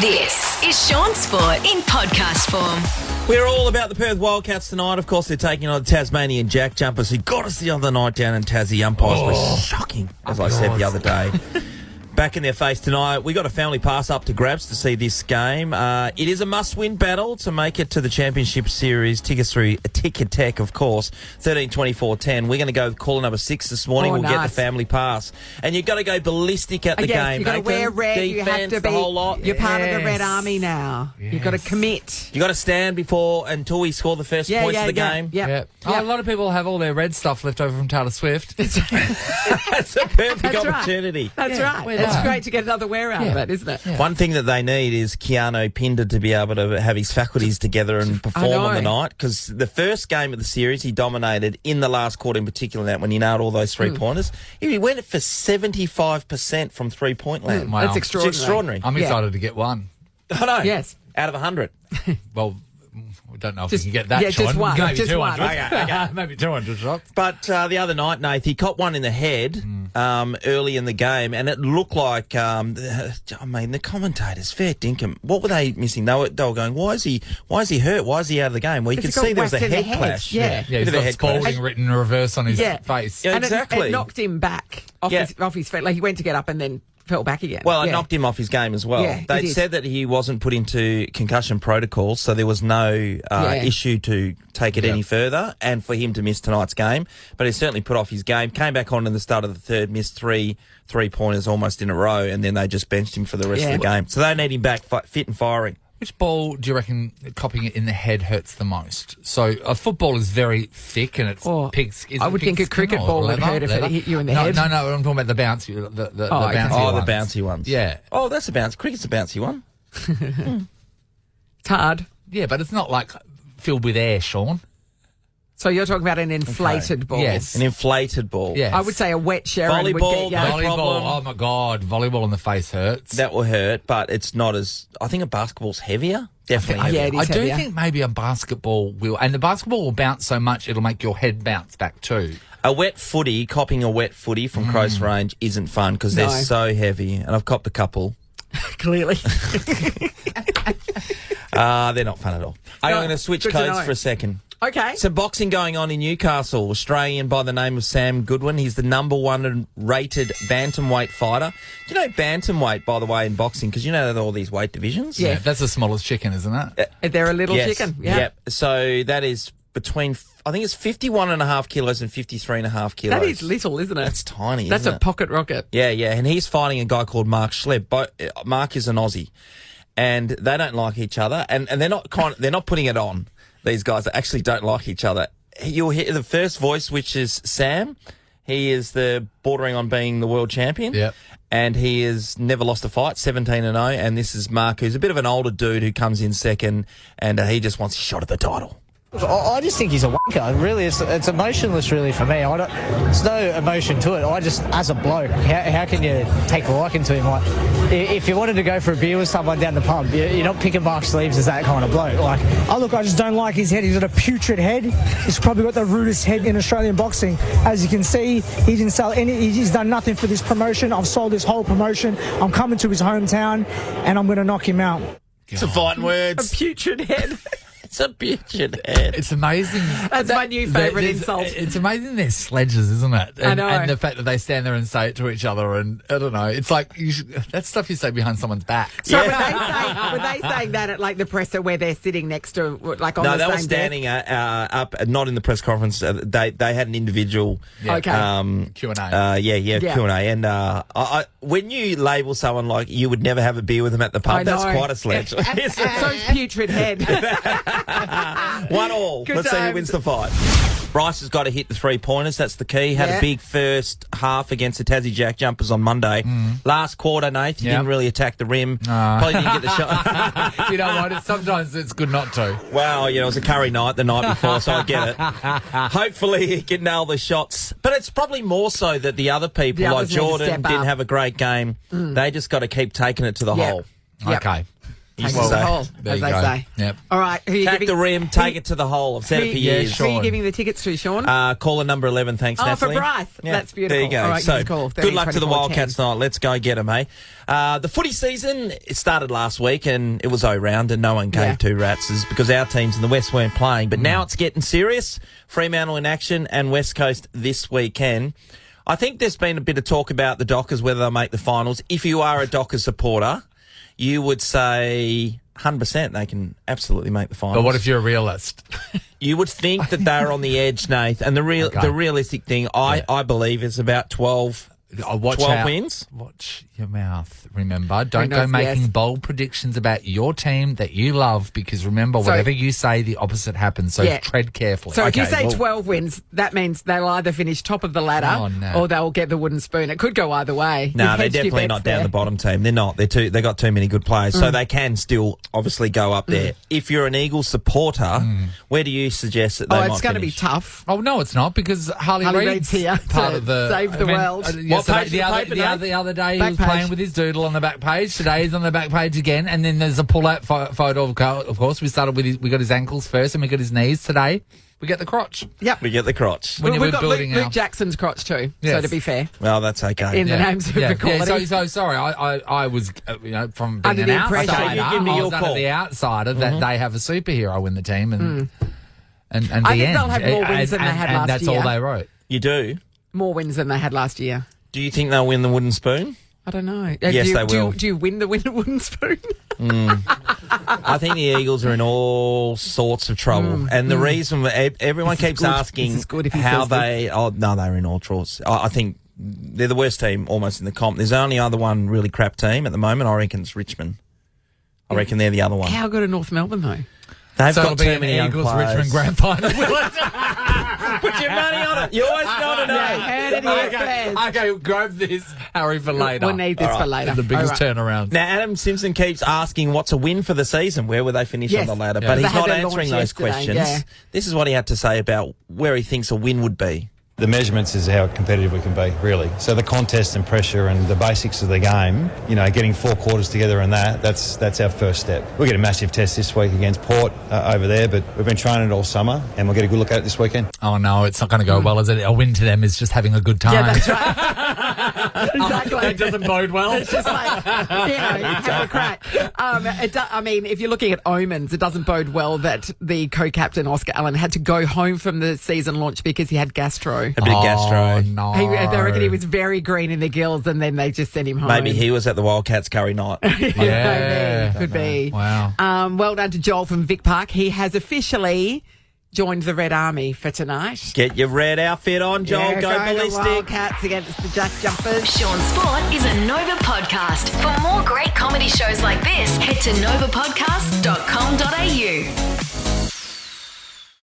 This is Shaun Sport in podcast form. We're all about the Perth Wildcats tonight. Of course, they're taking on the Tasmanian JackJumpers, who got us the other night down in Tassie. Umpires were shocking, as I said the other day. Back in their face tonight. We got a family pass up to Grabs to see this game. It is a must-win battle to make it to the Championship Series. Tickets through Ticket Tech, of course, 13-24-10. We're going to go caller number 6 this morning. We'll get the family pass. And you've got to go ballistic at the game. You've got to wear red. Defense, you have to be, the whole lot. You're part of the Red Army now. Yes. You've got to commit. You've got to stand until we score the first points of the game. Yep. A lot of people have all their red stuff left over from Taylor Swift. That's a perfect opportunity. That's right. It's great to get another wear out of it, isn't it? Yeah. One thing that they need is Keanu Pinder to be able to have his faculties together and perform on the night, because the first game of the series he dominated in the last quarter in particular, that when he nailed all those three-pointers. He went for 75% from three-point land. Wow. That's extraordinary. It's extraordinary. I'm excited to get one. I know. Yes. Out of 100. Well, we don't know if we can get that, yeah, Shaun. just one. Maybe Just 200. one. Okay. Maybe 200 shots. But the other night, Nath, he caught one in the head early in the game, and it looked like, the commentators, fair dinkum, what were they missing? They were going, why is he hurt? Why is he out of the game? Well, you could see there was a head clash. Yeah. Yeah, he's got Spalding written in reverse on his face. Yeah, And exactly. it knocked him back off his feet. Like he went to get up and then fell back again. Well, it knocked him off his game as well. Yeah, They said that he wasn't put into concussion protocols, so there was no issue to take it any further and for him to miss tonight's game. But he certainly put off his game, came back on in the start of the third, missed three-pointers almost in a row, and then they just benched him for the rest of the game. So they need him back fit and firing. Which ball do you reckon copying it in the head hurts the most? So a football is very thick and it's pigs. I would think a cricket ball would hurt if it hit you in the head. No, I'm talking about the bouncy, the bouncy ones. Oh, the bouncy ones. Yeah. Oh, that's a bounce. Cricket's a bouncy one. It's hard. Yeah, but it's not like filled with air, Shaun. So you're talking about an inflated ball. Yes. An inflated ball. Yes. I would say a wet Sharon would Volleyball, get you. no problem. Oh my God, volleyball in the face hurts. That will hurt, but it's not as... I think a basketball's heavier. Definitely heavier. Yeah, it is I do heavier. think maybe a basketball will, and the basketball will bounce so much it'll make your head bounce back too. A wet footy, copping a wet footy from close range isn't fun because they're so heavy, and I've copped a couple. Clearly. They're not fun at all. I'm going to switch codes for a second. Okay. Some boxing going on in Newcastle. Australian by the name of Sam Goodwin. He's the number 1 rated bantamweight fighter. Do you know bantamweight, by the way, in boxing? Because you know all these weight divisions? Yeah. That's the smallest chicken, isn't it? They're a little chicken. Yeah. Yep. So that is between, I think it's 51.5 kilos and 53.5 kilos. That is little, isn't it? That's tiny, That's isn't a it? pocket rocket. Yeah. And he's fighting a guy called Mark Schleibs. Mark is an Aussie, and they don't like each other, and they're not putting it on. These guys actually don't like each other. You'll hear the first voice, which is Sam. He is the bordering on being the world champion. Yep. And he has never lost a fight, 17-0. And this is Mark, who's a bit of an older dude who comes in second, and he just wants a shot at the title. I just think he's a wanker. Really, it's emotionless, really, for me. There's no emotion to it. I just, as a bloke, how can you take a liking to him? Like, if you wanted to go for a beer with someone down the pub, you're not picking Mark Schleibs as that kind of bloke. Like, I just don't like his head. He's got a putrid head. He's probably got the rudest head in Australian boxing. As you can see, he didn't sell any. He's done nothing for this promotion. I've sold this whole promotion. I'm coming to his hometown, and I'm going to knock him out. It's a fighting words. A putrid head. It's a putrid head. It's amazing. That's my new favourite insult. It's amazing they're sledges, isn't it? I know. And the fact that they stand there and say it to each other, and I don't know. It's like that's stuff you say behind somene's back. So were they saying that at like the presser where they're sitting next to like on the same they were desk? standing up, not in the press conference. They had an individual Yeah. Okay. Q&A. Q&A. And when you label someone like you would never have a beer with them at the pub, that's quite a sledge. So's putrid head. 1-1. Good Let's see who times. wins the fight. Bryce has got to hit the 3-pointers. That's the key. Had a big first half against the Tassie JackJumpers on Monday. Last quarter, Nath, he didn't really attack the rim. Probably didn't get the shot. You know what? Sometimes it's good not to. Well, it was a curry night the night before, so I get it. Hopefully he can nail the shots. But it's probably more so that the other people, like others need to Jordan, step didn't up. have a great game. They just got to keep taking it to the hole. Yep. Okay. Used Take to it to the say. hole, There as you they go. say. Yep. All right. Who are you Tack giving, the rim, take it to the hole. I've said it for years. Who are you giving the tickets to, Shaun? Caller number 11, thanks, Oh, Natalie. for Bryce. That's beautiful. There you go. All right, give so, us a call. good luck to the 13, Wildcats 24, tonight. Let's go get them, eh? The footy season, it started last week and it was O-round and no one gave two ratses because our teams in the West weren't playing. But now it's getting serious. Fremantle in action and West Coast this weekend. I think there's been a bit of talk about the Dockers, whether they'll make the finals. If you are a Dockers supporter, you would say 100% they can absolutely make the finals. But what if you're a realist? You would think that they're on the edge, Nath. And the realistic thing, I believe, is about 12 wins. Watch your mouth. Remember, don't knows, go making yes. bold predictions about your team that you love because remember, whatever you say, the opposite happens. So tread carefully. So if you Okay, say 12 wins, that means they'll either finish top of the ladder or they'll get the wooden spoon. It could go either way. No, You've they're hedged your definitely bets not down there. the bottom team. They're not. They got too many good players, so they can still obviously go up there. If you're an Eagles supporter, where do you suggest that they might it's going to be finish? tough. Oh no, it's not because Harley Reid's here part to of the save the world. What page the of the paper, the other day he Back was page. playing with his doodle on the back page. Today he's on the back page again, and then there's a pull-out photo of course. We started with we got his ankles first, and we got his knees. Today we get the crotch. Yep. We get the crotch. When you We've were got building Luke our- Jackson's crotch too. Yes. So to be fair, Well, that's okay. in the names of equality. So sorry, I was from being Under an the impression- outsider. Okay, you give me I your was under call. the outsider that they have a superhero in the team, and I the think end. they'll have more wins than they had and last that's year. all they wrote. You do? More wins than they had last year. Do you think they'll win the wooden spoon? I don't know. Yes, they will. Do you win the wooden spoon? I think the Eagles are in all sorts of trouble. And the reason everyone This is keeps good. asking This is good if he how says this. they... Oh, no, they're in all sorts. I think they're the worst team almost in the comp. There's only other one really crap team at the moment. I reckon it's Richmond. I reckon they're the other one. How good are North Melbourne though? They've So got it'll be too an many young Eagles players. Richmond grand final. Put your money on it. You always got to know. Heard it here first. Okay, grab this, Harry, for later. We'll need this for later. The biggest All right. turnaround. Now, Adam Simpson keeps asking what's a win for the season? Where will they finish Yes. on the ladder? Yeah. But They he's had not their answering launch those yesterday, questions. yeah. This is what he had to say about where he thinks a win would be. The measurements is how competitive we can be, really. So the contest and pressure and the basics of the game, getting 4 quarters together and that's our first step. We'll get a massive test this week against Port over there, but we've been training it all summer and we'll get a good look at it this weekend. Oh, no, it's not going to go well, is it? A win to them is just having a good time. Yeah, that's right. Exactly. That doesn't bode well. It's just like, have a crack. If you're looking at omens, it doesn't bode well that the co-captain, Oscar Allen, had to go home from the season launch because he had gastro. A bit of gastro. Oh, no. They reckon he was very green in the gills and then they just sent him home. Maybe he was at the Wildcats curry night. Yeah. Maybe. Could be. Wow. Well done to Joel from Vic Park. He has officially joined the Red Army for tonight. Get your red outfit on, Joel. Yeah, go going to ballistic. Wildcats against the JackJumpers. Shaun Sport is a Nova podcast. For more great comedy shows like this, head to novapodcast.com.